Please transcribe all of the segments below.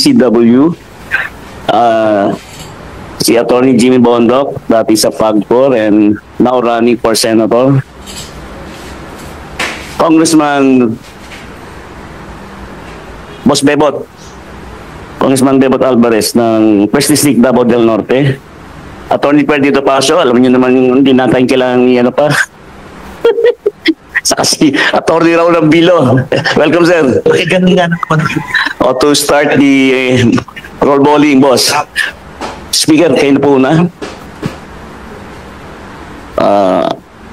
DCCW, si Attorney Jimmy Bondoc, dati sa PAGCOR and now running for Senator. Congressman Boss Bebot, Congressman Bebot Alvarez ng First District Davao del Norte. Attorney Perdido Pasio, alam niyo naman hindi natin kailangan ano pa. Saka si Attorney Raul Bilo. Welcome, sir. Okay, ganun nga naman. To start the roll balling, boss. Speaker, kayo na po na.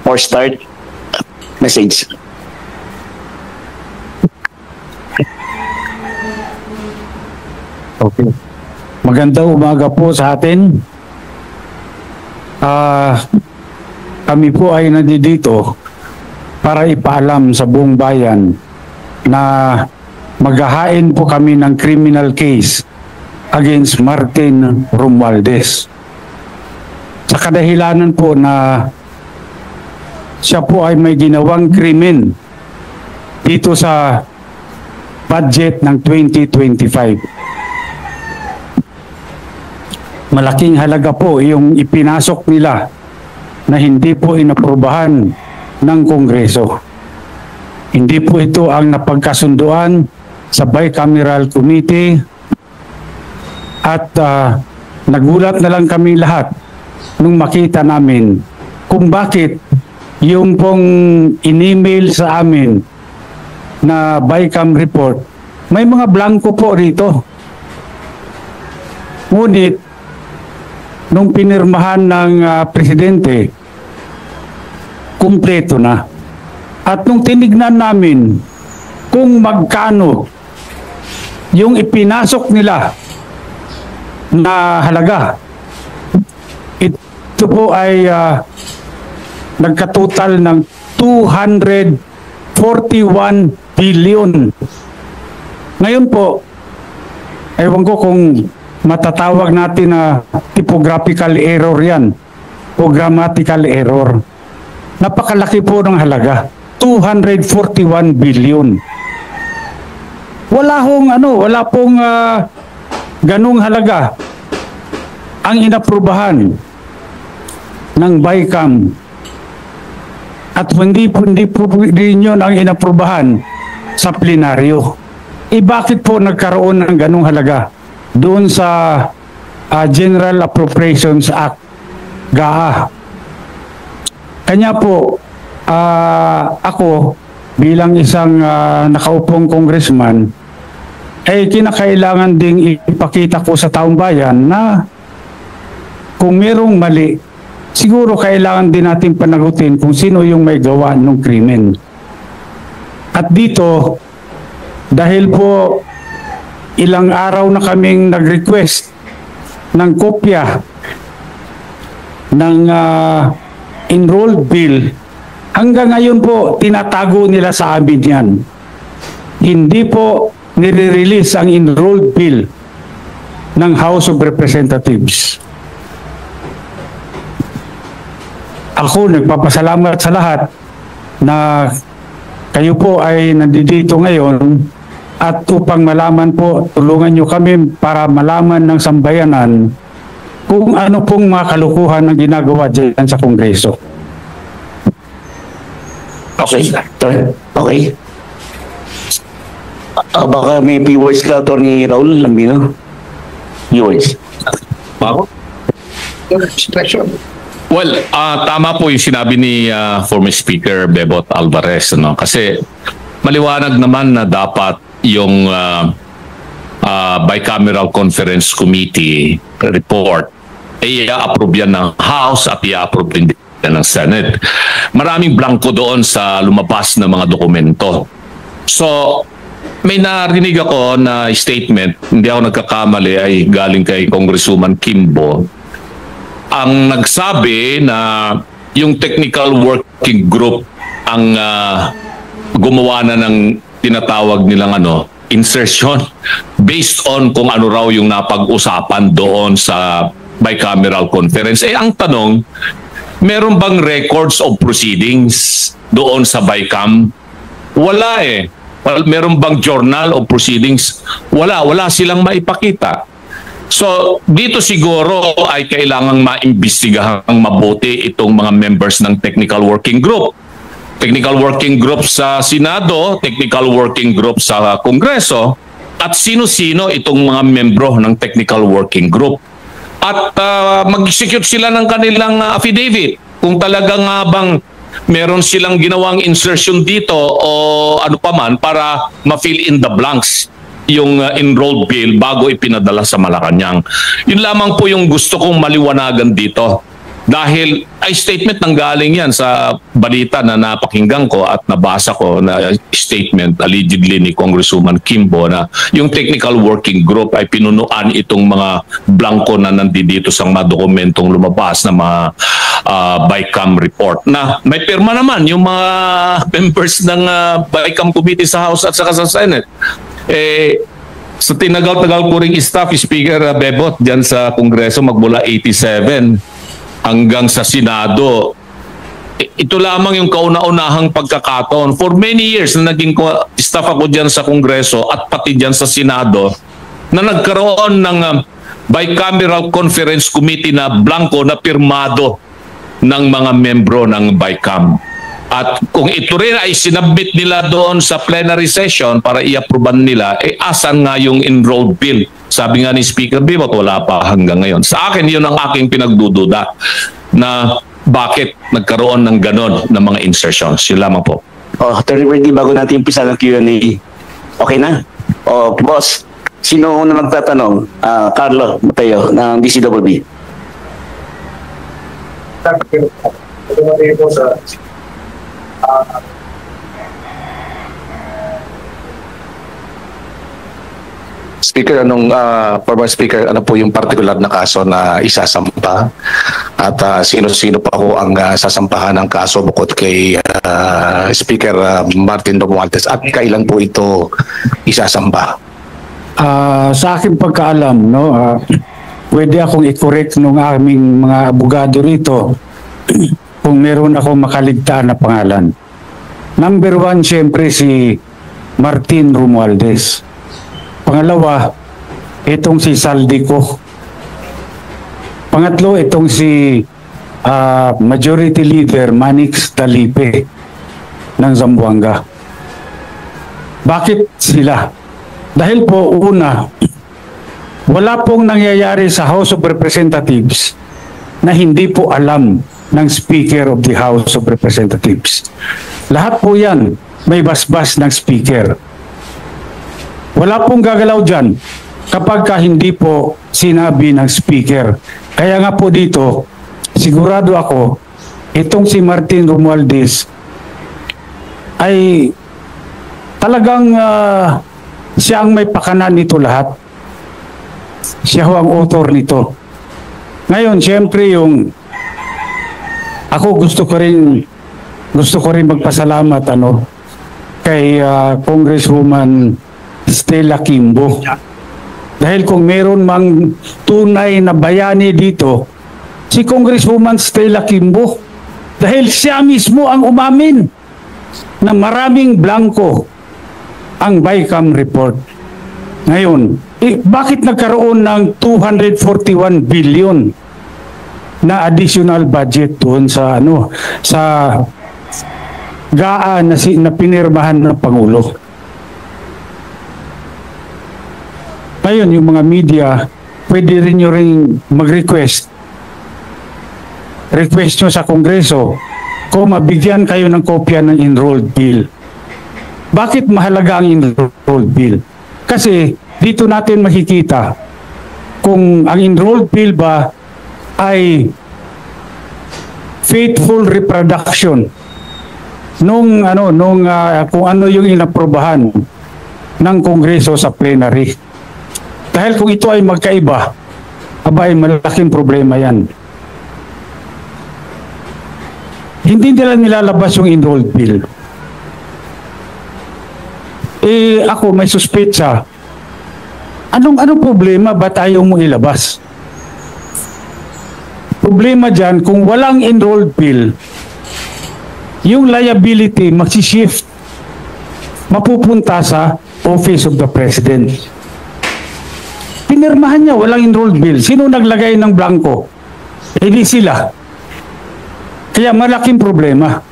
For start, message. Okay. Magandang umaga po sa atin. Kami po ay nandito para ipaalam sa buong bayan na maghahain po kami ng criminal case against Martin Romualdez. Sa kadahilanan po na siya po ay may ginawang krimen dito sa budget ng 2025. Malaking halaga po yung ipinasok nila na hindi po inaprubahan ng Kongreso. Hindi po ito ang napagkasunduan sa Bicameral Committee at nagulat na lang kami lahat nung makita namin kung bakit yung pong in-email sa amin na Bicam report, may mga blanco po rito. Ngunit nung pinirmahan ng presidente, kumpleto na. At nung tinignan namin kung magkano yung ipinasok nila na halaga, ito po ay nagkatotal ng 241 billion. Ngayon po, ewan ko kung matatawag natin na typographical error yan o grammatical error. Napakalaki po ng halaga, 241 billion. Wala pong ganung halaga ang inaprubahan ng Bicam. At hindi po rin yun ang inaprubahan sa plenaryo. Bakit po nagkaroon ng ganung halaga doon sa General Appropriations Act, GAA? Kanya po, ako bilang isang nakaupong congressman, ay kinakailangan ding ipakita ko sa taong bayan na kung merong mali, siguro kailangan din natin panagutin kung sino yung may gawa ng krimen. At dito, dahil po ilang araw na kaming nag-request ng kopya ng enrolled bill, hanggang ngayon po tinatago nila sa amin yan. Hindi po nire-release ang enrolled bill ng House of Representatives. Ako nagpapasalamat sa lahat na kayo po ay nandito ngayon at upang malaman po, tulungan nyo kami para malaman ng sambayanan kung ano pong mga kalukuhan ang ginagawa dyan sa Kongreso. Okay. Okay. Baka may viewers ka, Attorney Raul Lambino? Viewers. Bago? Well, tama po yung sinabi ni former Speaker Bebot Alvarez. No? Kasi maliwanag naman na dapat yung Bicameral Conference Committee report ay i-approve yan ng House at i-approve din ng Senate. Maraming blanco doon sa lumabas na mga dokumento. So, may narinig ako na statement, hindi ako nagkakamali, ay galing kay Congresswoman Kimbo. Ang nagsabi na yung technical working group ang gumawa na ng tinatawag nilang insertion based on kung ano raw yung napag-usapan doon sa bicameral conference. Ang tanong, meron bang records of proceedings doon sa Bicam? Wala Well, meron bang journal o proceedings? Wala silang maipakita. So, dito siguro ay kailangang maimbestigahang mabuti itong mga members ng Technical Working Group. Technical Working Group sa Senado, Technical Working Group sa Kongreso, at sino-sino itong mga membro ng Technical Working Group. At mag-execute sila ng kanilang affidavit kung talagang bang meron silang ginawang insertion dito o ano pa man para ma-fill in the blanks yung enrolled bill bago ipinadala sa Malacanang. Yun lamang po yung gusto kong maliwanagan dito. Dahil ay statement nang galing yan sa balita na napakinggan ko at nabasa ko na statement allegedly ni Congresswoman Kimbo na yung Technical Working Group ay pinunuan itong mga blanco na nandito sa mga dokumentong lumabas na mga BICAM report na may pirma naman yung mga members ng BICAM Committee sa House at saka sa Senate. Sa tinagal-tagal ko ring staff, Speaker Bebot, dyan sa Kongreso magmula 87 hanggang sa Senado. Ito lamang yung kauna-unahang pagkakataon. For many years na naging staff ako dyan sa Kongreso at pati dyan sa Senado na nagkaroon ng Bicameral Conference Committee na blanco na pirmado ng mga membro ng BICAM. At kung ito rin ay sinabit nila doon sa plenary session para i-approvean nila, asan nga yung enrolled bill? Sabi nga ni Speaker Bibot, wala pa hanggang ngayon. Sa akin, yun ang aking pinagdududa na bakit nagkaroon ng ganon na mga insertions. Yun lamang po. Attorney Wendy, bago natin umpisa ng Q&A, okay na? Boss, sino na magtatanong? Carlo Mateo ng DCWB. Speaker, former Speaker, ano po yung particular na kaso na isasampa? At sino-sino pa ho ang sasampahan ng kaso bukod kay Speaker Martin Romualdez? At kailan po ito isasampa? Sa aking pagkaalam, pwede akong i-correct ng aming mga abogado rito kung meron akong makaligtaan na pangalan. Number 1, siyempre si Martin Romualdez. Pangalawa, itong si Saldico. Pangatlo, itong si Majority Leader Manix Dalipe ng Zamboanga. Bakit sila? Dahil po, una, wala pong nangyayari sa House of Representatives na hindi po alam ng Speaker of the House of Representatives. Lahat po yan may basbas ng Speaker. Wala pong gagalaw dyan kapag hindi po sinabi ng Speaker. Kaya nga po dito, sigurado ako, itong si Martin Romualdez ay talagang siya ang may pakanan nito lahat. Siya ho ang author nito. Ngayon, siyempre ako gusto ko rin magpasalamat kay Congresswoman Stella Kimbo. Dahil kung meron mang tunay na bayani dito, si Congresswoman Stella Kimbo. Dahil siya mismo ang umamin na maraming blanco ang BICAM report. Ngayon, bakit nagkaroon ng 241 billion na additional budget doon sa GAA na pinirmahan ng Pangulo? Ngayon, yung mga media, pwede rin nyo rin mag-request nyo sa Kongreso kung mabigyan kayo ng kopya ng enrolled bill. Bakit mahalaga ang enrolled bill? Kasi dito natin makikita kung ang enrolled bill ba ay faithful reproduction kung ano yung inaprobahan ng Kongreso sa plenary. Dahil kung ito ay magkaiba, ay malaking problema yan. Hindi nila nilalabas yung enrolled bill. Ako may suspetsa. Anong problema? Ba't ayaw mo ilabas? Problema dyan, kung walang enrolled bill, yung liability magsishift mapupunta sa Office of the President. Pinirmahan niya, walang enrolled bill. Sino naglagay ng blanco? Hindi sila. Kaya malaking problema.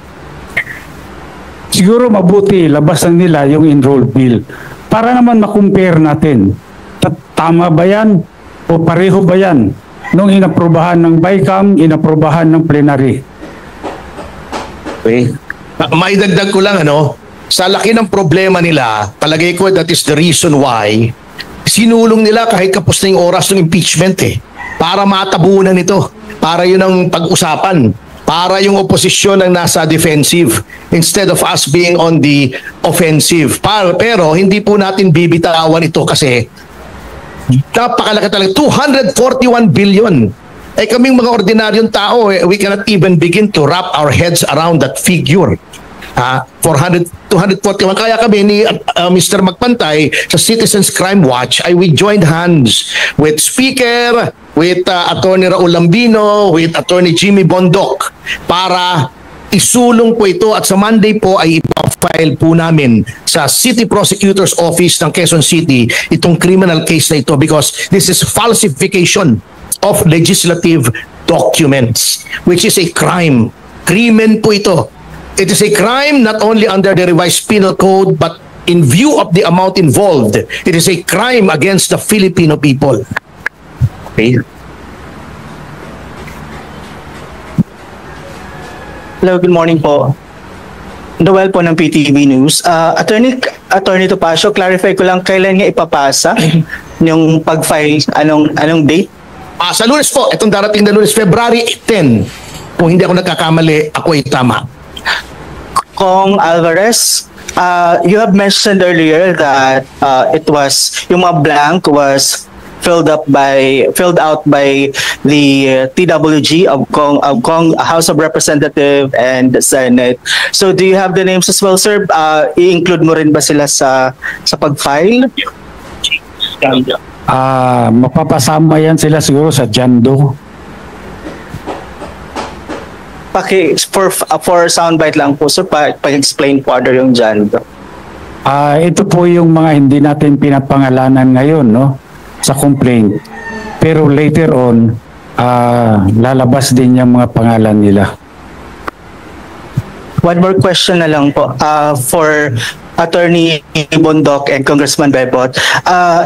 Siguro mabuti, labasan nila yung enrolled bill para naman makumpare natin. Tama ba yan? O pareho ba yan? Nung inaprobahan ng BICAM, inaprobahan ng plenary. Okay. Maidagdag ko lang, sa laki ng problema nila, palagay ko that is the reason why sinulong nila kahit kapos na yung oras ng impeachment para matabunan ito, para yun ang pag-usapan, para yung oposisyon ang nasa defensive instead of us being on the offensive. Pero hindi po natin bibitawan ito kasi napakalaki talaga, 241 billion. Kaming mga ordinaryong tao, we cannot even begin to wrap our heads around that figure. 241. Kaya kami ni Mr. Magpantay sa Citizens Crime Watch we joined hands with Speaker, with Attorney Raul Lambino, with Attorney Jimmy Bondoc para isulong po ito at sa Monday po ay ipafile po namin sa City Prosecutor's Office ng Quezon City itong criminal case na ito because this is falsification of legislative documents which is a crime. Krimen po ito. It is a crime not only under the revised penal code but in view of the amount involved, it is a crime against the Filipino people. Okay. Hello, good morning po. Noel po ng PTV News. Attorney Topacio, clarify ko lang kailan nga ipapasa yung pag-file, anong date? Sa Lunes po, itong darating na Lunes, February 10. Kung hindi ako nagkakamali, ako ay tama. Kong Alvarez, you have mentioned earlier that it was yung mga blank was filled out by the TWG of House of Representative and Senate. So do you have the names as well, sir? I-include mo rin ba sila sa pag-file? Mapapasama yan sila siguro sa Jando. For soundbite lang po, sir, pa-explain further yung Jando. Ito po yung mga hindi natin pinapangalanan ngayon, no, sa complaint. Pero later on, lalabas din yung mga pangalan nila. One more question na lang po. For Attorney Bondoc and Congressman Bebot,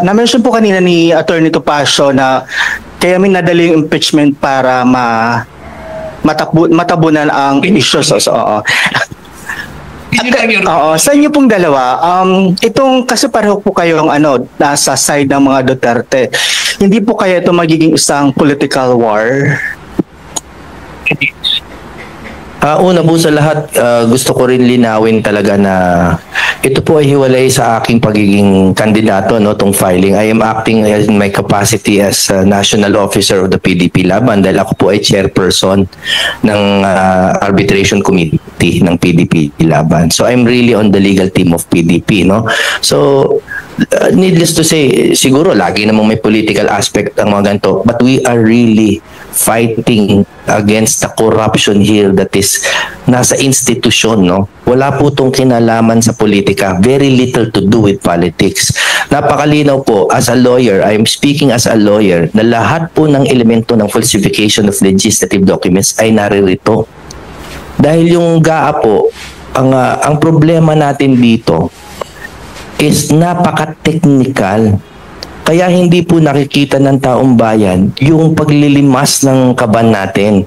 na-mention po kanina ni Attorney Topacio na kaya may nadali yung impeachment para matabunan ang issues. Sa inyo pong dalawa, itong kasi pareho po kayong nasa side ng mga Duterte. Hindi po kaya ito magiging isang political war? Una po sa lahat, gusto ko rin linawin talaga na ito po ay hiwalay sa aking pagiging kandidato, tong filing. I am acting in my capacity as National Officer of the PDP Laban dahil ako po ay chairperson ng Arbitration Committee ng PDP Laban. So I'm really on the legal team of PDP, no? So needless to say, siguro lagi namang may political aspect ang mga ganito, but we are really fighting against the corruption here that is nasa institusyon, no? Wala po itong kinalaman sa politika. Very little to do with politics. Napakalinaw po, as a lawyer, I am speaking as a lawyer, na lahat po ng elemento ng falsification of legislative documents ay naririto. Dahil yung GAA po, ang problema natin dito is napaka-technical. Kaya hindi po nakikita ng taong bayan yung paglilimas ng kaban natin.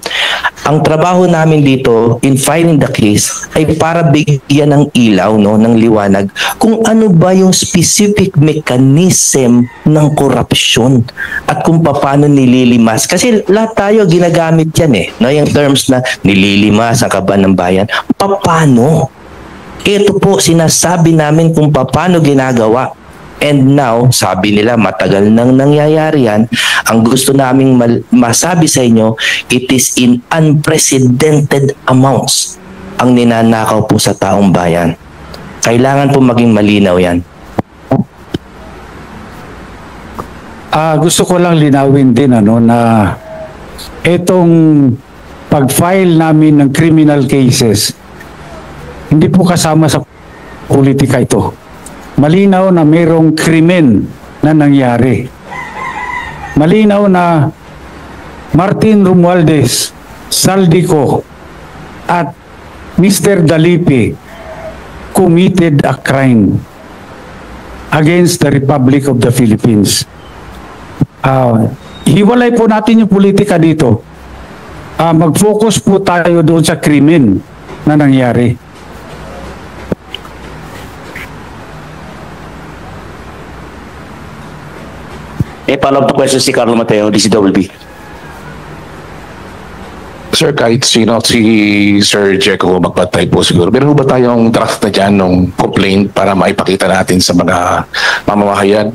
Ang trabaho namin dito in filing the case ay para bigyan ng ilaw, ng liwanag kung ano ba yung specific mechanism ng korupsyon at kung paano nililimas. Kasi lahat tayo ginagamit yan yung terms na nililimas ang kaban ng bayan. Paano? Ito po sinasabi namin kung paano ginagawa. And now, sabi nila matagal nang nangyayari yan. Ang gusto naming masabi sa inyo, it is in unprecedented amounts ang ninanakaw po sa taong bayan. Kailangan po maging malinaw yan. Gusto ko lang linawin din na itong pag-file namin ng criminal cases, hindi po kasama sa politika ito. Malinaw na mayroong krimen na nangyari. Malinaw na Martin Romualdez, Saldico, at Mr. Dalipi committed a crime against the Republic of the Philippines. Hiwalay po natin yung politika dito. Mag-focus po tayo doon sa krimen na nangyari. Follow-up question si Carlo Mateo, DCWB. Sir, kahit sino, si Sir Jeco Magpantay po siguro. Meron ba tayong draft na dyan ng complaint para maipakita natin sa mga mamamahayag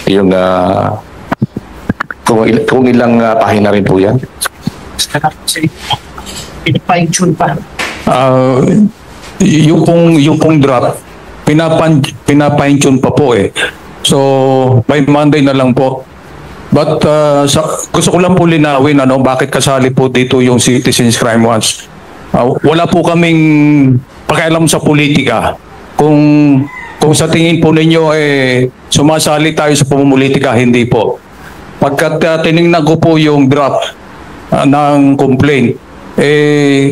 yung kung ilang pahina rin po yan? Yung pong draft, pinapine-tune pa po eh. So, by Monday na lang po. But gusto ko lang po linawin bakit kasali po dito yung Citizens Crime Watch. Wala po kaming pakialam sa politika. Kung sa tingin po ninyo sumasali tayo sa pamumulitika, hindi po. Pagkat tinignan ko po yung draft ng complaint,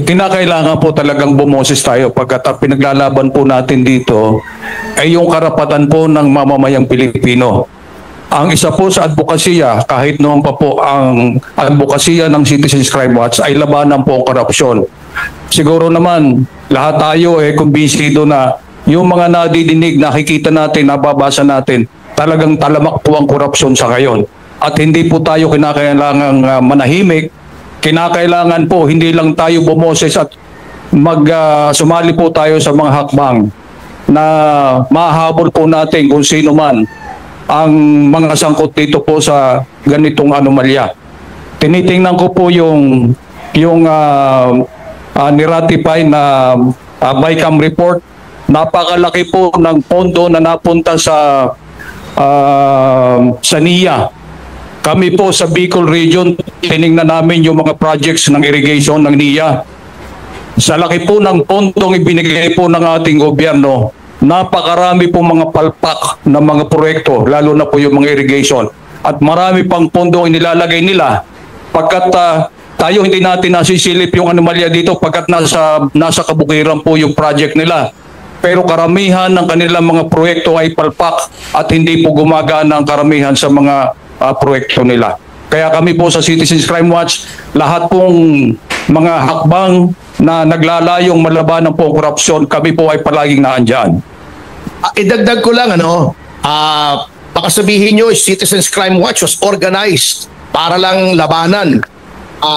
kinakailangan po talagang bumoses tayo pagkat pinaglalaban po natin dito ay yung karapatan po ng mamamayang Pilipino. Ang isa po sa advokasya, kahit noon pa po ang advokasya ng Citizens Crime Watch ay labanan po ang korupsyon. Siguro naman lahat tayo kumbinsido na yung mga nadidinig, nakikita natin, nababasa natin, talagang talamak po ang korupsyon sa ngayon. At hindi po tayo kinakailangang manahimik. Kinakailangan po hindi lang tayo bumoses at sumali po tayo sa mga hakbang na mahabol po natin kung sino man ang mga sangkot dito po sa ganitong anomalya. Tinitingnan ko po yung niratify na BICAM report. Napakalaki po ng pondo na napunta sa NIA. Kami po sa Bicol Region, tiningnan namin yung mga projects ng irrigation ng NIA. Sa laki po ng pondong ibinigay po ng ating gobyerno, napakarami po mga palpak na mga proyekto, lalo na po yung mga irrigation. At marami pang pondong inilalagay nila pagkat tayo hindi natin nasisilip yung anomalya dito pagkat nasa kabukiran po yung project nila. Pero karamihan ng kanilang mga proyekto ay palpak at hindi po gumagana ang karamihan sa mga proyekto nila. Kaya kami po sa Citizens Crime Watch, lahat pong mga hakbang na naglalayong malabanan po ang korupsyon, kami po ay palaging naandyan. Idagdag ko lang, baka sabihin nyo, Citizens Crime Watch was organized para lang labanan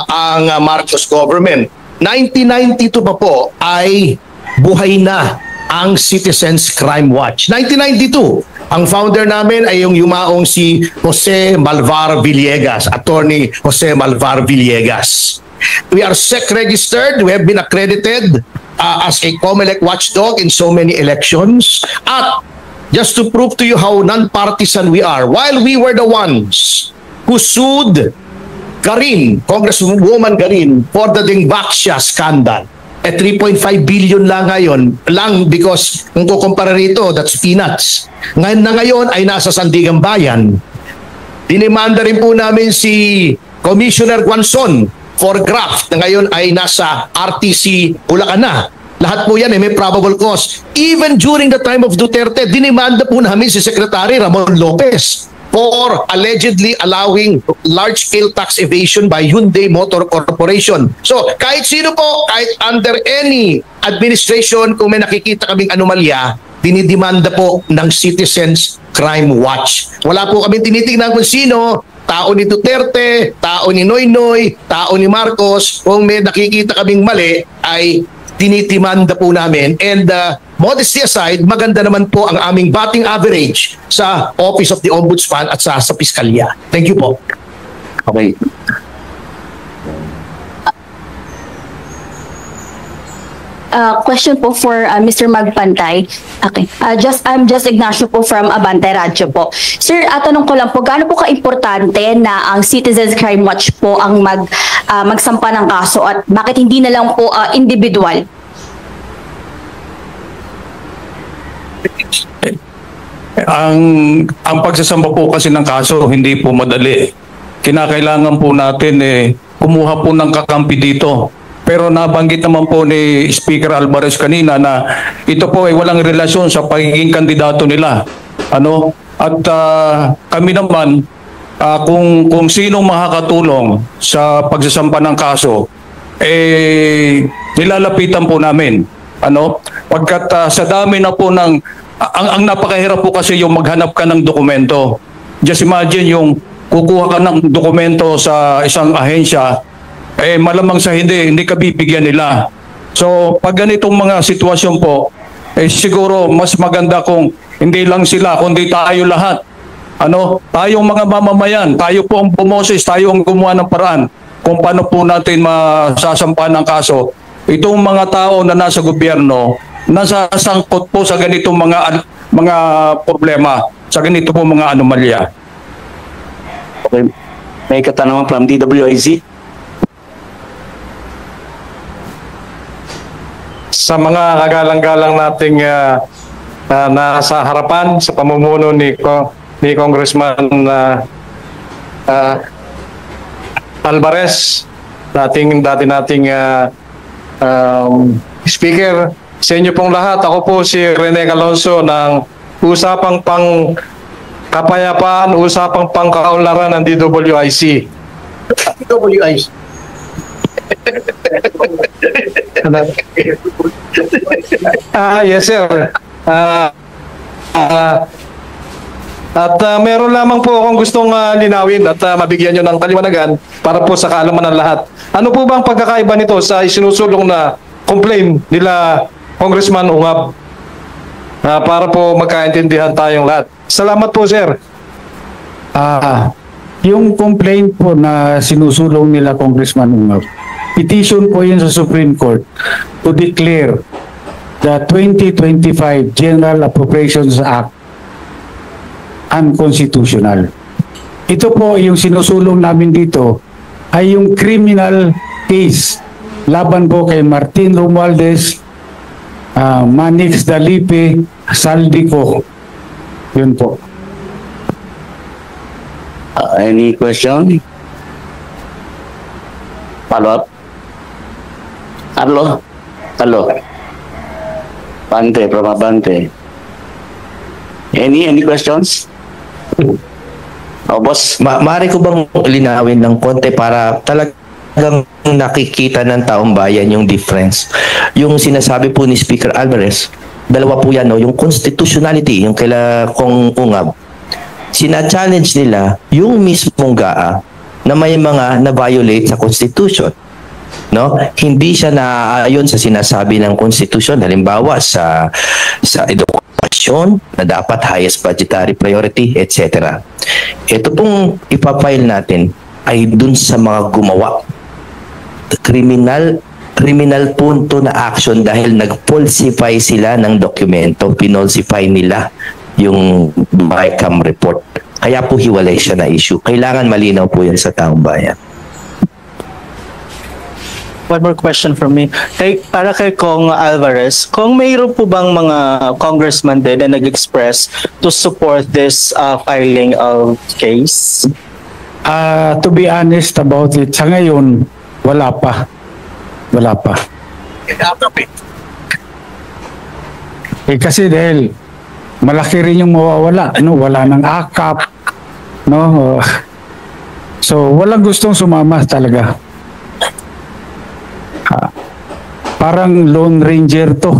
ang Marcos government. 1992 pa po ay buhay na ang Citizens Crime Watch. 1992, ang founder namin ay yung yumaong si Jose Malvar Villegas, Attorney Jose Malvar Villegas. We are SEC registered, we have been accredited as a COMELEC watchdog in so many elections. At just to prove to you how non-partisan we are, while we were the ones who sued Garin, Congresswoman Garin, for the Dingbaksya scandal, 3.5 billion lang ngayon, lang because kung kukumpara rito, that's peanuts. Ngayon ay nasa Sandigan Bayan. Dinimanda rin po namin si Commissioner Guanzon for graft na ngayon ay nasa RTC Bulacan na. Lahat po yan may probable cause. Even during the time of Duterte, dinimanda po namin si Secretary Ramon Lopez for allegedly allowing large-scale tax evasion by Hyundai Motor Corporation. So, kahit sino po, kahit under any administration, kung may nakikita kaming anomalya, dinidemanda po ng Citizens Crime Watch. Wala po kami tinitingnan kung sino, tao ni Duterte, tao ni Noynoy, tao ni Marcos. Kung may nakikita kaming mali, ay tinitimanda po namin. And modesty aside, maganda naman po ang aming batting average sa Office of the Ombudsman at sa Piskalya. Thank you po. Okay. Question po for Mr. Magpantay. Okay. I'm just Ignacio po from Abante Radio po. Sir, tanong ko lang po, gaano po ka-importante na ang Citizens Crime Watch po ang magsampa ng kaso at bakit hindi na lang po individual? ang pagsasamba po kasi ng kaso hindi po madali. Kinakailangan po natin kumuha po ng kakampi dito. Pero nabanggit naman po ni Speaker Alvarez kanina na ito po ay walang relasyon sa pagiging kandidato nila. At kami naman kung sinong makakatulong sa pagsasampa ng kaso nilalapitan po namin. Pagkat sa dami na po ng ang napakahirap po kasi yung maghanap ka ng dokumento. Just imagine yung kukuha ka ng dokumento sa isang ahensya, malamang sa hindi ka bibigyan nila. So pag ganitong mga sitwasyon po, siguro mas maganda kung hindi lang sila, kundi tayo lahat. Tayong mga mamamayan, tayo po ang bumoses, tayo ang gumawa ng paraan kung paano po natin masasampahan ng kaso. Itong mga tao na nasa gobyerno, nasasangkot po sa ganitong mga problema, sa ganito po mga anomalya. Okay. May katanungan from DWIC. Sa mga kagalang-galang nating nasa harapan sa pamumuno ni Congressman Alvarez, dati nating speaker, sa inyo pong lahat, ako po si Rene Alonso ng Usapang Pang Kapayapaan, Usapang Pangkaunlaran ng DWIC. DWIC. Yes, sir. Meron lamang po akong gustong linawin at mabigyan nyo ng kaliwanagan para po sa kaalaman ng lahat. Ano po ba ang pagkakaiba nito sa isinusulong na complaint nila Congressman Ungab? Para po magkaintindihan tayong lahat. Salamat po, sir. Yung complaint po na sinusulong nila Congressman Ungab, petition po yun sa Supreme Court to declare the 2025 General Appropriations Act unconstitutional. Ito po yung sinusulong namin dito ay yung criminal case laban po kay Martin Romualdez, Manix Dalipe, Saldico. Yun po. Any question? Follow up? Hello. Bante, from Abante. Any questions? Boss. Maaari ko bang linawin ng konti para talagang nakikita ng taong bayan yung difference? Yung sinasabi po ni Speaker Alvarez, dalawa po yan, yung constitutionality, yung kaila kong Ungab. Sina-challenge nila yung mismong GAA na may mga na-violate sa Constitution. Hindi siya naayon sa sinasabi ng Constitution, halimbawa sa edukasyon na dapat highest budgetary priority, etc. Ito pong ipapile natin ay dun sa mga gumawa. Criminal punto na action dahil nag-falsify sila ng dokumento, pinolsify nila yung BICAM report. Kaya po hiwalay siya na issue. Kailangan malinaw po yan sa taong bayan. One more question from me. Para kay Kong Alvarez, kung mayroon po bang mga congressman din na nag-express to support this filing of case? To be honest about it, sa ngayon, wala pa. Kasi dahil malaki rin yung mawawala, wala ng akap, so walang gustong sumama talaga. Parang Lone Ranger to.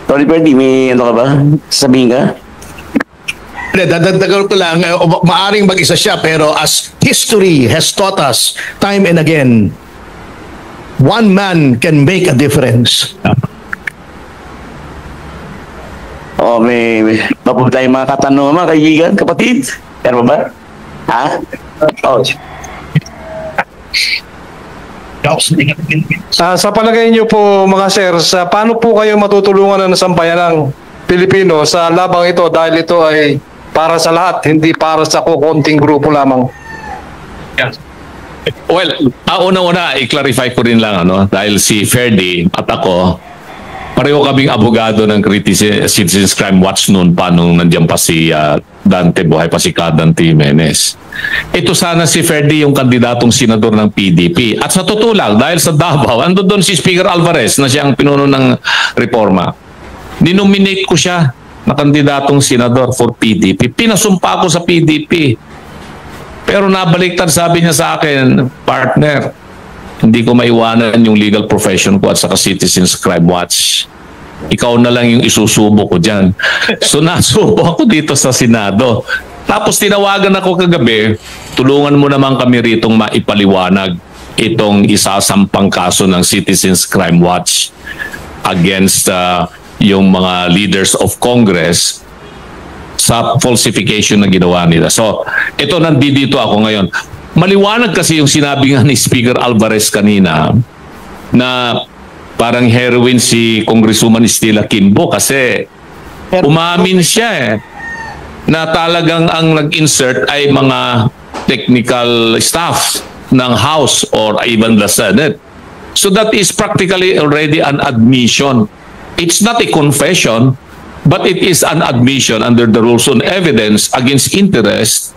Tony Perdi, may ano ka ba? Sabihin ka? Dadagdagan ko lang, maaring mag-isa siya, pero as history has taught us time and again, one man can make a difference. May bapo tayong mga katanungan, mga kaibigan, kapatid. Pero ba? Ha? Sa palagay niyo po mga sir, paano po kayo matutulungan ng sambayanang Pilipino sa labang ito dahil ito ay para sa lahat, hindi para sa kukunting grupo lamang? Well, una-una, i-clarify ko rin lang, dahil si Ferdy at ako, pareho kaming abogado ng Citizens Crime Watch noon pa nung nandiyan pa si Dante, buhay pa si Dante Jimenez. Ito sana si Ferdy yung kandidatong senador ng PDP. At sa totoo lang, dahil sa Davao, ando doon si Speaker Alvarez na siya ang pinuno ng reforma. Ninominate ko siya na kandidatong senador for PDP. Pinasumpa ko sa PDP. Pero nabaliktad, sabi niya sa akin, partner, hindi ko maiwanan yung legal profession ko at saka Citizens Crime Watch. Ikaw na lang yung isusubo ko dyan. So nasubo ako dito sa Senado. Tapos tinawagan ako kagabi, tulungan mo naman kami ritong maipaliwanag itong isasampang kaso ng Citizens Crime Watch against yung mga leaders of Congress sa falsification na ginawa nila. So, ito nandito ako ngayon. Maliwanag kasi yung sinabi nga ni Speaker Alvarez kanina na parang heroin si Congresswoman Stella Kimbo kasi umamin siya na talagang ang nag-insert ay mga technical staff ng House or even the Senate. So that is practically already an admission. It's not a confession, but it is an admission under the rules on evidence against interest.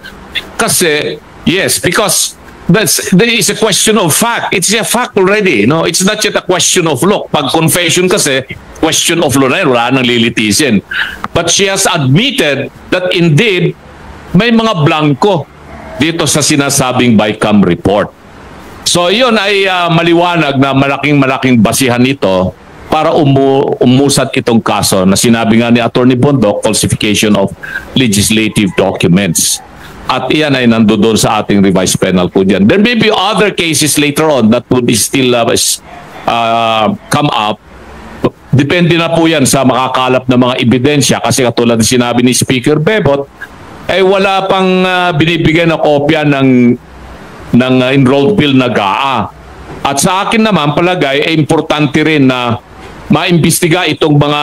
Kasi, yes, because there is a question of fact. It's a fact already. No? It's not yet a question of law. Pag confession kasi, question of law na yun, wala nang lilitisin. But she has admitted that indeed, may mga blanco dito sa sinasabing BICAM report. So yun ay maliwanag na malaking basihan nito para umusad itong kaso na sinabi nga ni Attorney Bondok, falsification of legislative documents. At iyan ay nandoon sa ating revised penal code yan. There may be other cases later on that would still come up. Depende na po yan sa makakalap na mga ebidensya kasi katulad ng sinabi ni Speaker Bebot, ay wala pang binibigay na kopya ng enrolled bill na GAA. At sa akin naman palagay ay importante rin na maimbestiga itong mga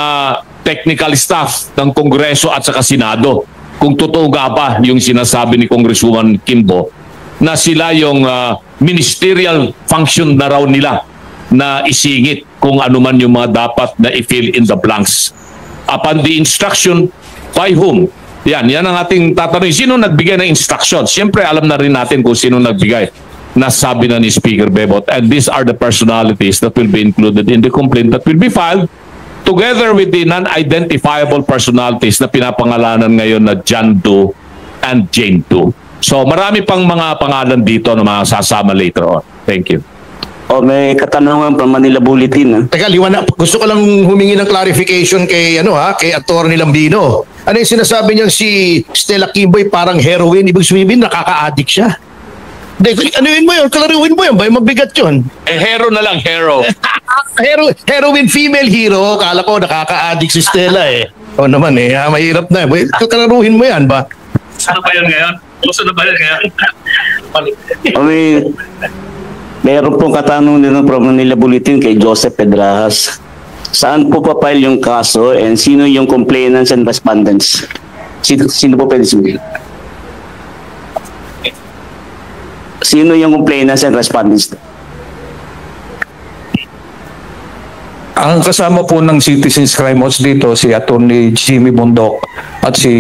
technical staff ng Kongreso at saka Senado kung totoo nga ba yung sinasabi ni Congresswoman Kimbo na sila yung ministerial function na raw nila na isingit kung ano man yung mga dapat na i-fill in the blanks. Upon the instruction, by whom? Yan ang ating tatanungin. Sino nagbigay ng instruction? Siyempre alam na rin natin kung sino nagbigay. Nasabi na ni Speaker Bebot. And these are the personalities that will be included in the complaint that will be filed together with the non-identifiable personalities na pinapangalanan ngayon na John Doe and Jane Doe. So marami pang mga pangalan dito na masasama later on. Thank you. May katanungan from Manila Bulletin. Teka, liwanag. Gusto ko lang humingi ng clarification kay Attorney Lambino. Ano yung sinasabi niyang si Stella Kimboy parang heroin? Ibig sabihin, nakaka-addict siya. Anuin mo yun? Kalaruin mo yun? Ba mabigat yun? Hero na lang, hero. Heroin female hero. Kala ko nakaka-addict si Stella O naman mahirap na. Kalaruin mo yan ba? Ano ba yun ngayon? Ano ba yun ngayon? Meron pong katanungan din from Manila Bulletin kay Joseph Pedrajas. Saan po pa-file yung kaso and sino yung complainants and respondents? Sino po pwede sabihin? Sino yung complainants and respondents? Ang kasama po ng Citizens Crime Watch dito si Attorney Jimmy Bondok at si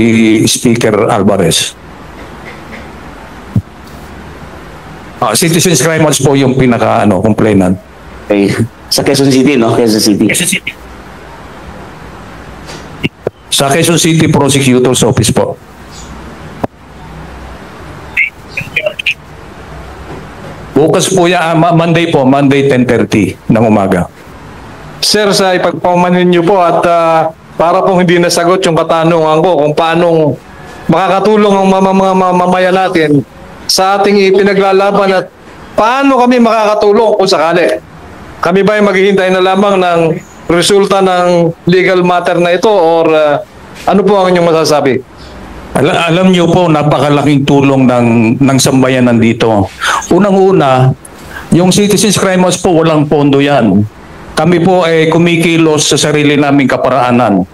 Speaker Alvarez. Citizens Crime Watch po yung complainant. Okay. Sa Quezon City, no? Quezon City. Sa Quezon City Prosecutor's Office po. Bukas po yan, Monday 10:30 ng umaga. Sir, sa ipagpaumanhin niyo po at para pong hindi nasagot yung katanungan ko kung paano makakatulong ang mga mamamayan natin sa ating ipinaglalaban at paano kami makakatulong kung sakali. Kami ba ay maghihintay na lamang ng resulta ng legal matter na ito or ano po ang inyong masasabi? Alam niyo po, napakalaking tulong ng sambayanan dito. Unang-una, yung Citizens Crime Watch po, walang pondo yan. Kami po ay kumikilos sa sarili naming kaparaanan.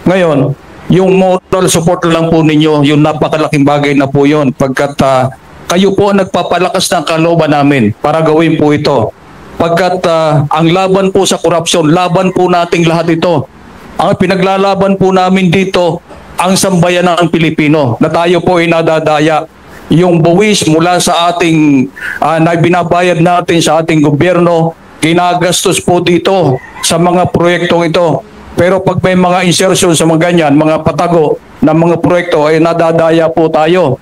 Ngayon, yung moral support lang po ninyo, yung napakalaking bagay na po yun pagkat kayo po ang nagpapalakas ng kalooban namin para gawin po ito. Pagkat ang laban po sa korupsyon, laban po nating lahat ito. Ang pinaglalaban po namin dito, ang sambayanan ng Pilipino, na tayo po ay nadadaya. Yung buwis mula sa ating na binabayad natin sa ating gobyerno, ginagastos po dito sa mga proyektong ito. Pero pag may mga insertion sa mga ganyan, mga patago ng mga proyekto, ay nadadaya po tayo.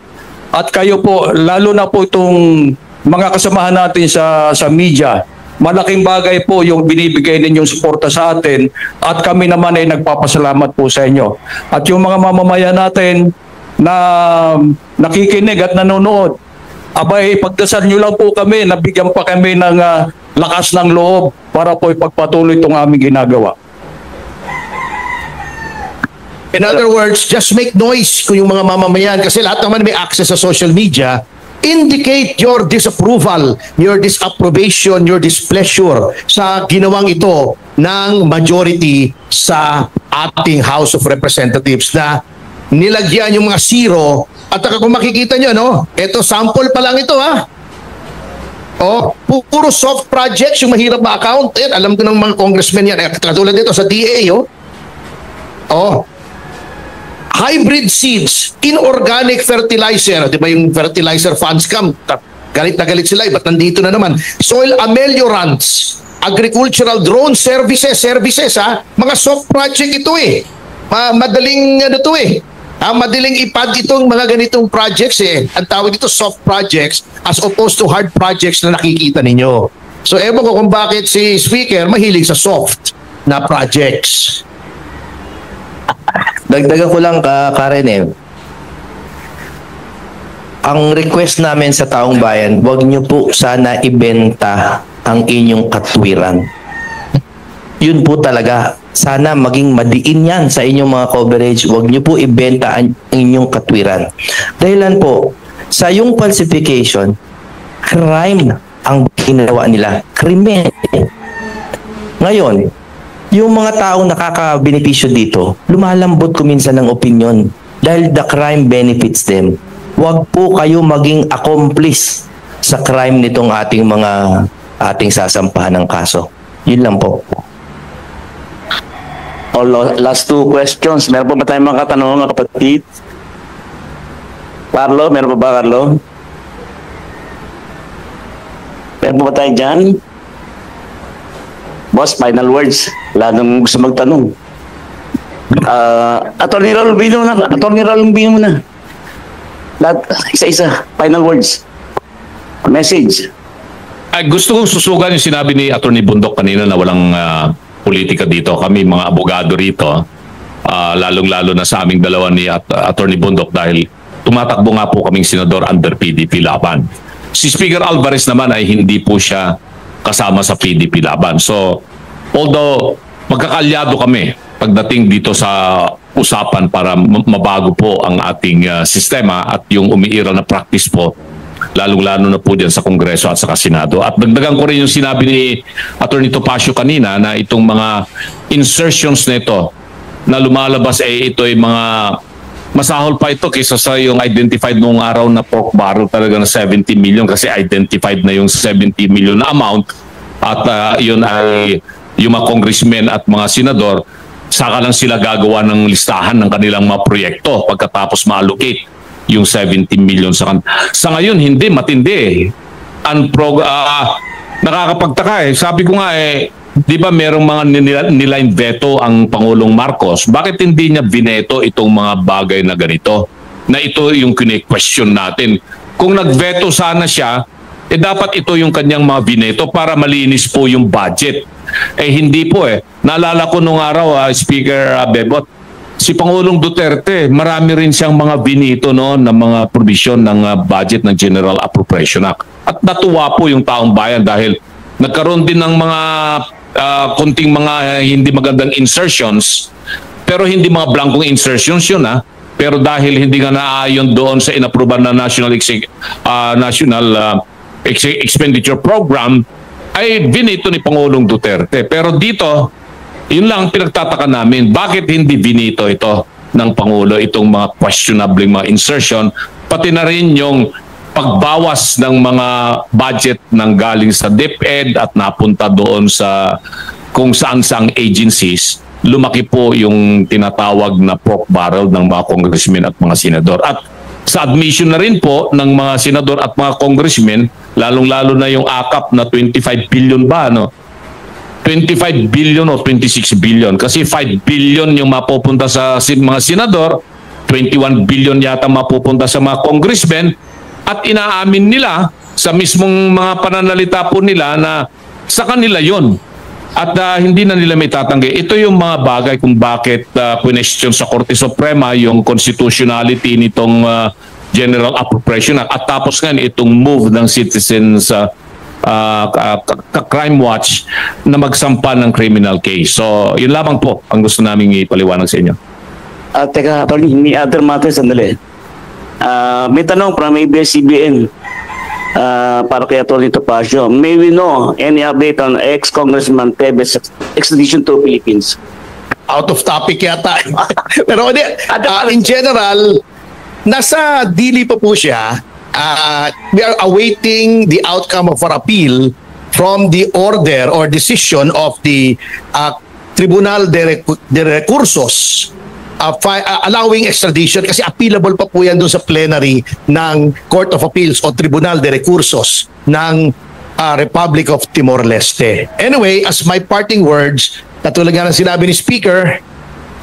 At kayo po, lalo na po itong mga kasamahan natin sa media, malaking bagay po yung binibigay ninyong suporta sa atin at kami naman ay nagpapasalamat po sa inyo. At yung mga mamamayan natin na nakikinig at nanonood, abay, pagdasal nyo lang po kami, nabigyan pa kami ng lakas ng loob para po ipagpatuloy itong aming ginagawa. In other words, just make noise kung yung mga mamamayan, kasi lahat naman may access sa social media, indicate your disapproval, your disapprobation, your displeasure sa ginawang ito ng majority sa ating House of Representatives na nilagyan yung mga zero. At kung makikita nyo, no, ito sample pa lang ito, ha. Oh, puro soft projects yung mahirap ma-account. Alam ko ng mga congressmen yan. Katulad dito sa DA, oh. Oh, hybrid seeds, inorganic fertilizer, di ba yung fertilizer funds scam? Galit na galit sila, ba't nandito na naman? Soil ameliorants, agricultural drone services, ha? Mga soft project ito eh. Madaling ano to eh. Madaling ipad itong mga ganitong projects eh. Ang tawag dito soft projects as opposed to hard projects na nakikita ninyo. So ewan ko kung bakit si Speaker mahilig sa soft na projects. Dagdagan ko lang, Karen, ang request namin sa taong bayan, huwag niyo po sana ibenta ang inyong katwiran. Yun po talaga. Sana maging madiin yan sa inyong mga coverage. Huwag niyo po ibenta ang inyong katwiran. Dahilan po, sa yung falsification, crime ang ginawa nila. Krimen. Ngayon, yung mga taong nakakabenepisyo dito, lumalambot ko minsan ng opinion dahil the crime benefits them. Huwag po kayo maging accomplice sa crime nitong ating sasampahan ng kaso. Yun lang po. Last two questions. Meron pa ba tayong mga katanungan, kapatid? Carlo, meron pa ba, Carlo? Meron pa ba tayo dyan? Boss, final words. Wala nang gusto magtanong. Attorney Raul Albino na. Lahat, isa-isa. Final words. Message. Gusto kong susugan yung sinabi ni Attorney Bundok kanina na walang politika dito. Kami mga abogado rito, lalong-lalo na sa aming dalawa ni Attorney Bundok dahil tumatakbo nga po kaming senador under PDP laban. Si Speaker Alvarez naman ay hindi po siya kasama sa PDP laban. So, although magkakalyado kami pagdating dito sa usapan para mabago po ang ating sistema at yung umiiral na practice po, lalong-lalo na po dyan sa Kongreso at sa Senado. At dagdagan ko rin yung sinabi ni Attorney Topacio kanina na itong mga insertions nito na lumalabas ito ay mga masahol pa ito kaysa sa yung identified noong araw na pork barrel talaga na 70 million kasi identified na yung 70 million na amount at yun ay yung mga congressmen at mga senador saka lang sila gagawa ng listahan ng kanilang mga proyekto pagkatapos ma-allocate yung 70 million sa ngayon hindi matindi nakakapagtaka sabi ko nga di ba merong mga niline veto ang Pangulong Marcos? Bakit hindi niya bineto itong mga bagay na ganito? Na ito yung kine-question natin. Kung nag-veto sana siya, dapat ito yung kanyang mga bineto para malinis po yung budget. Hindi po Naalala ko nung araw, Speaker Bebot, si Pangulong Duterte, marami rin siyang mga binito noon ng mga provision ng budget ng General Appropriation Act. At natuwa po yung taong bayan dahil nagkaroon din ng mga konting mga hindi magandang insertions, pero hindi mga blankong insertions yun pero dahil hindi nga naayon doon sa inapruban na National Expenditure Program ay binito ni Pangulong Duterte. Pero dito, yun lang pinagtataka namin, bakit hindi binito ito ng Pangulo itong mga questionable mga insertion, pati na rin yung pagbawas ng mga budget ng galing sa DepEd at napunta doon sa kung saan-saang agencies, lumaki po yung tinatawag na pork barrel ng mga congressmen at mga senador. At sa admission na rin po ng mga senador at mga congressmen, lalong-lalo na yung AKAP na 25 billion ba, no? 25 billion o 26 billion. Kasi 5 billion yung mapupunta sa mga senador, 21 billion yata mapupunta sa mga congressmen, at inaamin nila sa mismong mga pananalita po nila na sa kanila yon. At hindi na nila may tatanggi. Ito yung mga bagay kung bakit question sa Korte Suprema yung constitutionality nitong General Appropriation Act. At tapos nga itong move ng Citizens Crime Watch na magsampa ng criminal case. So yun lamang po ang gusto namin ipaliwanag sa inyo. Teka, attorney, may other matters, sandali. May tanong from ABS-CBN para kay Atty. Topacio. May we know any update on ex-Congressman Teves extradition to Philippines? Out of topic yata. Pero in general, nasa Dili pa po siya. We are awaiting the outcome of our appeal from the order or decision of the Tribunal de Recursos allowing extradition, kasi appealable pa po yan doon sa plenary ng Court of Appeals o Tribunal de Recursos ng Republic of Timor-Leste. Anyway, as my parting words, katulad nga ng sinabi ni Speaker,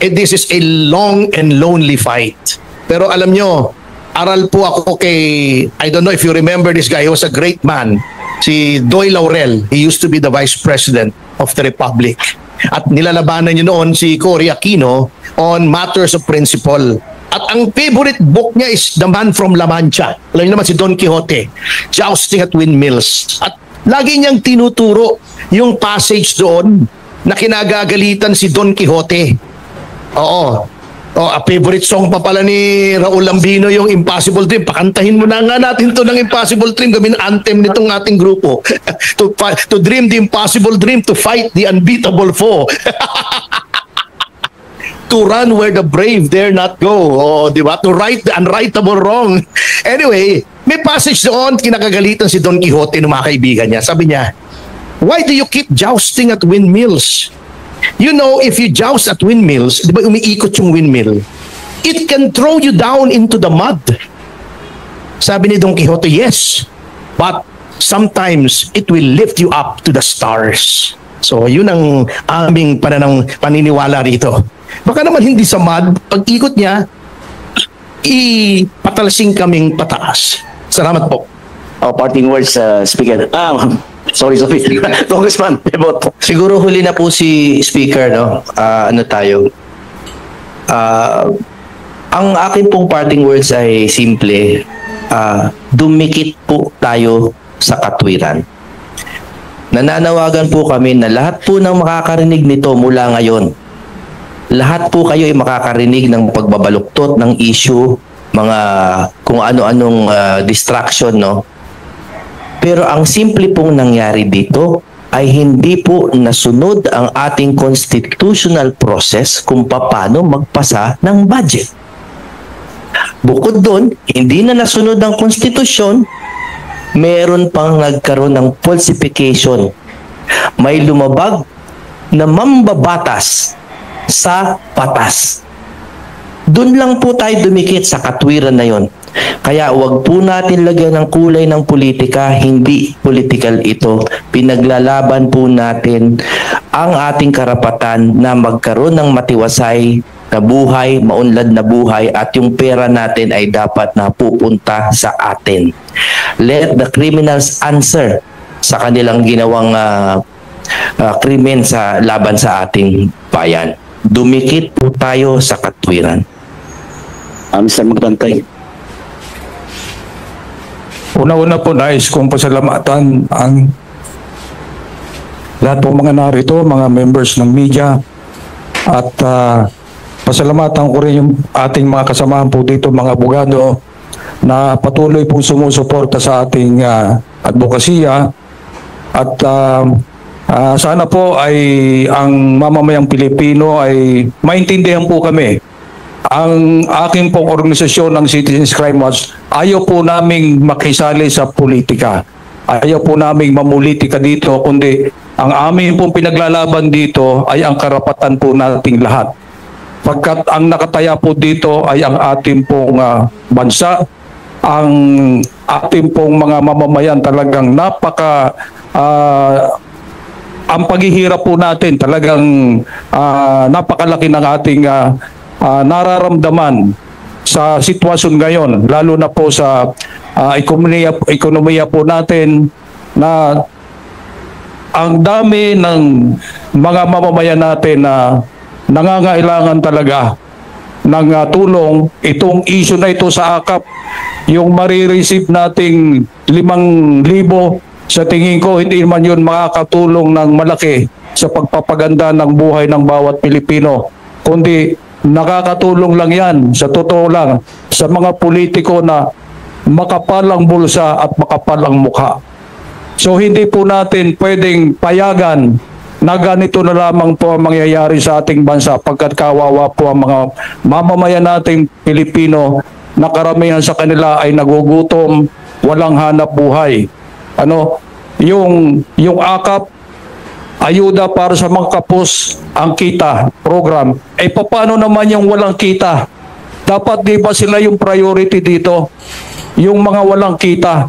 this is a long and lonely fight. Pero alam nyo, aral po ako kay, I don't know if you remember this guy, he was a great man, si Doy Laurel. He used to be the Vice President of the Republic. At nilalabanan niya noon si Cory Aquino on matters of principle. At ang favorite book niya is The Man from La Mancha. Alam niyo naman si Don Quixote, Jousting at Windmills. At lagi niyang tinuturo yung passage doon na kinagagalitan si Don Quixote. Oo. A favorite song pa pala ni Raul Lambino yung Impossible Dream. Pakantahin mo na nga natin to ng Impossible Dream. Gawin anthem nitong ating grupo. to dream the impossible dream, to fight the unbeatable foe. To run where the brave dare not go. Di ba? To right the unrightable wrong. Anyway, may passage doon, kinakagalitan si Don Quixote ng mga kaibigan niya. Sabi niya, why do you keep jousting at windmills? You know, if you joust at windmills, di ba umiikot yung windmill, it can throw you down into the mud. Sabi ni Don Quixote, yes, but sometimes it will lift you up to the stars. So yun ang aming paniniwala rito. Baka naman hindi sa mud, pag ikot niya, ipatalsing kaming pataas. Salamat po. Parting words, Speaker. Sorry. Congressman, Siguro huli na po si Speaker, no? Ang akin pong parting words ay simple. Dumikit po tayo sa katwiran. Nananawagan po kami na lahat po ng makakarinig nito mula ngayon, lahat po kayo ay makakarinig ng pagbabaluktot ng issue, mga kung ano-anong distraction, no? Pero ang simple pong nangyari dito ay hindi po nasunod ang ating constitutional process kung paano magpasa ng budget. Bukod doon, hindi na nasunod ang konstitusyon, meron pang nagkaroon ng falsification. May lumabag na mambabatas sa batas. Doon lang po tayo dumikit sa katwiran na yon. Kaya wag po natin lagyan ng kulay ng politika, hindi political ito. Pinaglalaban po natin ang ating karapatan na magkaroon ng matiwasay na buhay, maunlad na buhay, at yung pera natin ay dapat na pupunta sa atin. Let the criminals answer sa kanilang ginawang krimen sa laban sa ating bayan. Dumikit po tayo sa katwiran. Mr. Magbantay. Una-una po, nais kong pasalamatan ang lahat po mga narito, mga members ng media, at pasalamatan ko rin yung ating mga kasamahan po dito, mga abogado, na patuloy pong sumusuporta sa ating advokasya, at sana po ay ang mamamayang Pilipino ay maintindihan po kami. Ang aking pong organisasyon ng Citizens Crime Watch ayaw po naming makisali sa politika. Ayaw po naming mamulitika dito, kundi ang amin pong pinaglalaban dito ay ang karapatan po nating lahat. Pagkat ang nakataya po dito ay ang ating pong bansa, ang ating pong mga mamamayan talagang ang paghihirap po natin talagang napakalaki ng ating nararamdaman sa sitwasyon ngayon, lalo na po sa ekonomiya po natin, na ang dami ng mga mamamayan natin na nangangailangan talaga ng tulong. Itong issue na ito sa AKAP, yung marireceive nating 5,000, sa tingin ko hindi man yun makakatulong ng malaki sa pagpapaganda ng buhay ng bawat Pilipino, kundi nakakatulong lang yan, sa totoo lang, sa mga politiko na makapal ang bulsa at makapal ang mukha. So hindi po natin pwedeng payagan na ganito na lamang po ang mangyayari sa ating bansa, pagkat kawawa po ang mga mamamayan nating Pilipino na karamihan sa kanila ay nagugutom, walang hanap buhay. Yung AKAP, ayuda para sa mga kapos ang kita program. Paano naman yung walang kita? Dapat di ba sila yung priority dito? Yung mga walang kita,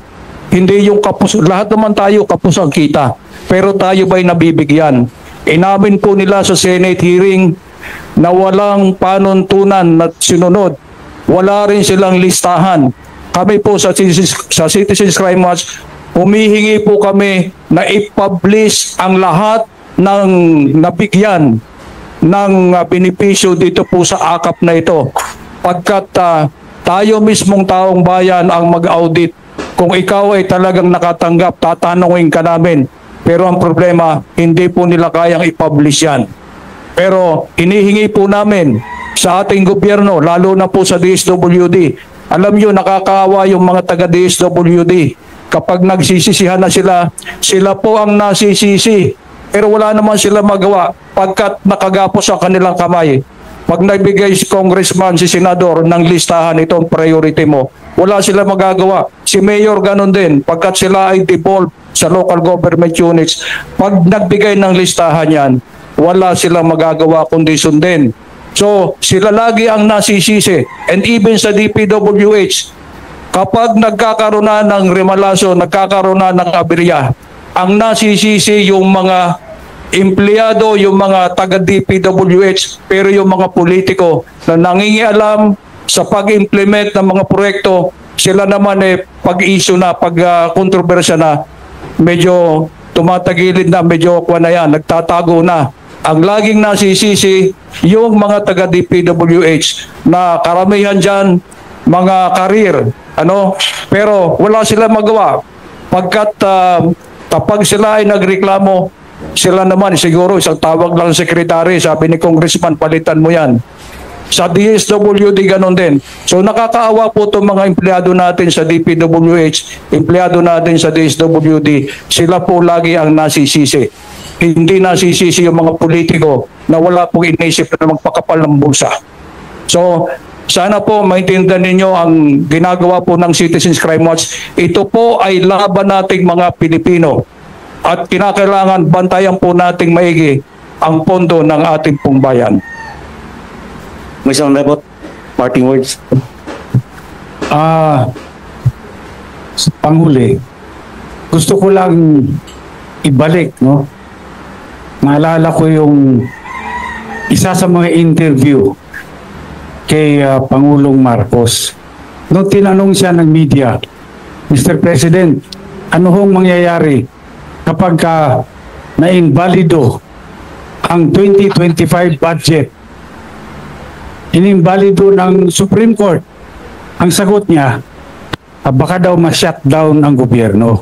hindi yung kapos. Lahat naman tayo kapos ang kita, pero tayo ba'y nabibigyan? Inamin po nila sa Senate hearing na walang panuntunan na sinunod. Wala rin silang listahan. Kami po sa Citizens Crime Watch, humihingi po kami na i-publish ang lahat ng nabigyan ng benepisyo dito po sa AKAP na ito. Pagkat tayo mismong taong bayan ang mag-audit. Kung ikaw ay talagang nakatanggap, tatanungin ka namin. Pero ang problema, hindi po nila kayang i-publish yan. Pero hinihingi po namin sa ating gobyerno, lalo na po sa DSWD. Alam nyo, nakakaawa yung mga taga-DSWD. Kapag nagsisisihan na sila po ang nasisisi. Pero wala naman sila magawa pagkat nakagapos ang kanilang kamay. Pag nagbigay si congressman, si senador ng listahan, itong priority mo, wala sila magagawa. Si mayor ganun din, pagkat sila ay devolved sa local government units, pag nagbigay ng listahan yan, wala silang magagawa kundi sundin. So, sila lagi ang nasisisi. And even sa DPWH, kapag nagkakaroon na ng remalaso, nagkakaroon na ng aberya, ang nasisisi yung mga empleyado, yung mga taga-DPWH, pero yung mga politiko na nangingialam sa pag-implement ng mga proyekto, sila naman pag-issue na, pag-kontrobersya na, medyo tumatagilid na, medyo na yan, nagtatago na. Ang laging nasisisi yung mga taga-DPWH na karamihan dyan, mga karir, pero wala sila magawa. Pagkat kapag sila ay nagreklamo, sila naman siguro isang tawag lang sa sekretary, sabi ni congressman, palitan mo yan. Sa DSWD ganon din. So nakakaawa po itong mga empleyado natin sa DPWH, empleyado natin sa DSWD, sila po lagi ang nasisisi. Hindi nasisisi yung mga politiko na wala pong inisip na magpakapal ng bulsa. So sana po maintindihan ninyo ang ginagawa po ng Citizens Crime Watch. Ito po ay laban nating mga Pilipino at kinakailangan bantayan po nating maigi ang pondo ng ating pong bayan. May isang rebot, parting words. Panghuli, gusto ko lang ibalik, no? Naalala ko yung isa sa mga interview kay Pangulong Marcos. Nung tinanong siya ng media, Mr. President, ano hong mangyayari kapag na-invalido ang 2025 budget? Inimbalido ng Supreme Court. Ang sagot niya, baka daw ma-shutdown ang gobyerno.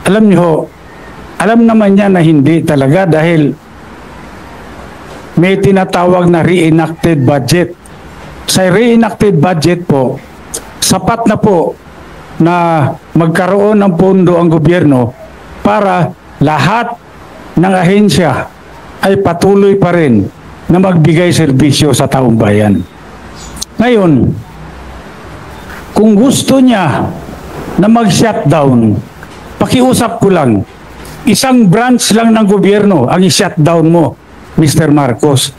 Alam niyo, alam naman niya na hindi talaga dahil may tinatawag na reenacted budget. Sa reenacted budget po, sapat na po na magkaroon ng pondo ang gobyerno para lahat ng ahensya ay patuloy pa rin na magbigay serbisyo sa taong bayan. Ngayon, kung gusto niya na mag-shutdown, pakiusap ko lang, isang branch lang ng gobyerno ang i-shutdown mo, Mr. Marcos.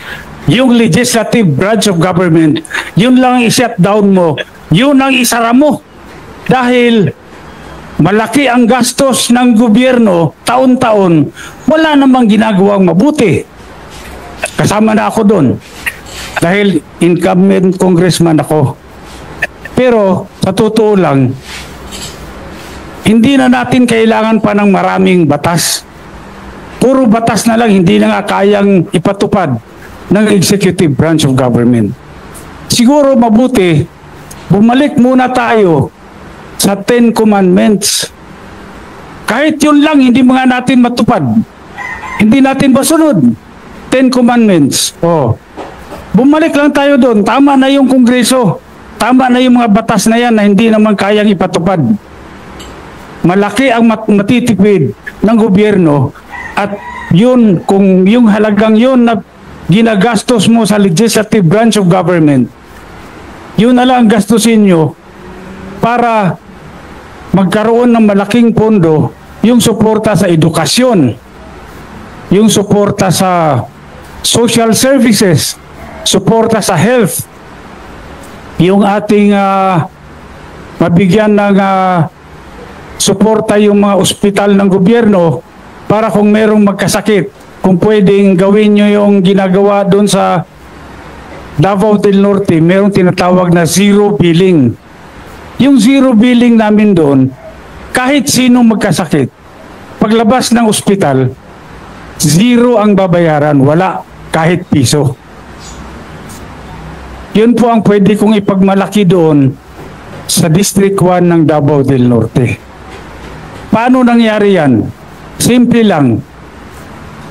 Yung legislative branch of government, yun lang ang i-shutdown mo, yun ang isara mo. Dahil malaki ang gastos ng gobyerno taon-taon, wala namang ginagawang mabuti. Kasama na ako doon. Dahil incumbent congressman ako. Pero sa totoo lang, hindi na natin kailangan pa ng maraming batas. Puro batas na lang, hindi na nga kayang ipatupad ng executive branch of government. Siguro mabuti, bumalik muna tayo sa 10 Commandments. Kahit yun lang, hindi mga natin matupad. Hindi natin masunod. 10 Commandments. Oh. Bumalik lang tayo doon. Tama na yung Kongreso. Tama na yung mga batas na yan na hindi naman kayang ipatupad. Malaki ang matitipid ng gobyerno at yun, kung yung halagang yun na ginagastos mo sa legislative branch of government, yun na lang gastusin nyo para magkaroon ng malaking pondo yung suporta sa edukasyon, yung suporta sa social services, suporta sa health, yung ating mabigyan ng suporta yung mga ospital ng gobyerno para kung merong magkasakit, kung pwedeng gawin nyo yung ginagawa doon sa Davao del Norte, merong tinatawag na zero billing. Yung zero billing namin doon, kahit sino magkasakit, paglabas ng ospital, zero ang babayaran, wala kahit piso. Yun po ang pwede kong ipagmalaki doon sa District 1 ng Davao del Norte. Paano nangyari yan? Simple lang.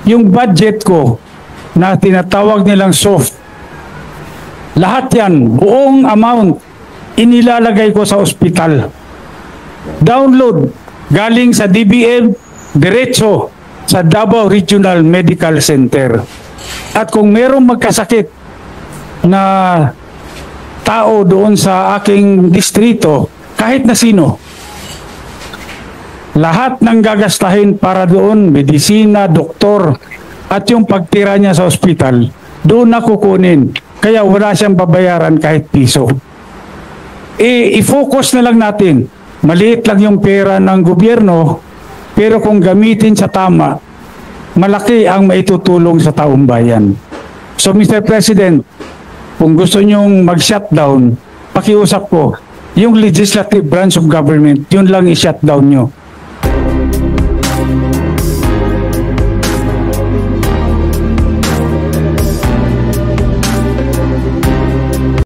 Yung budget ko na tinatawag nilang soft, lahat yan, buong amount, inilalagay ko sa ospital. Download, galing sa DBM, diretso sa Davao Regional Medical Center. At kung merong magkasakit na tao doon sa aking distrito, kahit na sino, lahat ng gagastahin para doon, medisina, doktor, at yung pagtira niya sa ospital, doon na kukunin. Kaya wala siyang babayaran kahit piso. I-focus na lang natin. Maliit lang yung pera ng gobyerno, pero kung gamitin sa tama, malaki ang maitutulong sa taong bayan. So Mr. President, kung gusto nyong mag-shutdown, pakiusap ko, yung legislative branch of government, yun lang i-shutdown nyo.